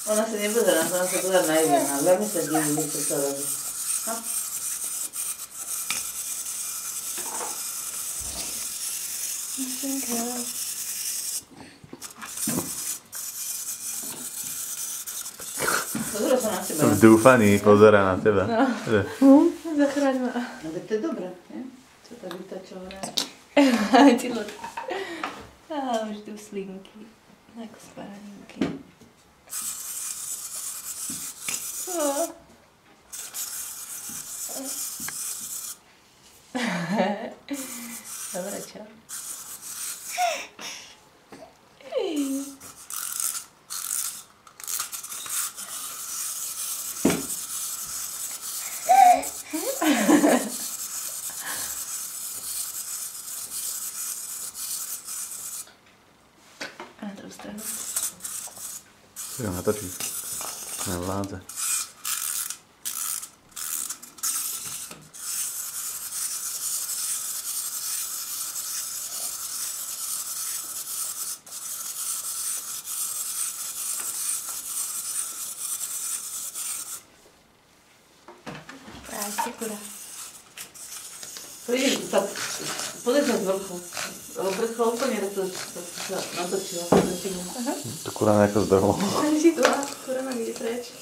Ona sa nepozerá, ona sa pozerá na Ivana. Veľmi sa diví, čo sa robí. No. Pozerá sa na teba. V dúfaní pozerá na teba. No. Zachráň ma. No veď to je dobré, nie? Čo tá vytačová rád. Ty ľudka. Á, už tu slinky. Ako sparaninky. Dobre, čo? A na druhú stranu. Si ho natočí. Nevládze. Prášte, kurá. Príde, tak pozri sa z vrchu. Lebo pred chvíľou úplne sa natočila. To kurá nejako zdrhlo. Ani si to, kurá nám ide preč.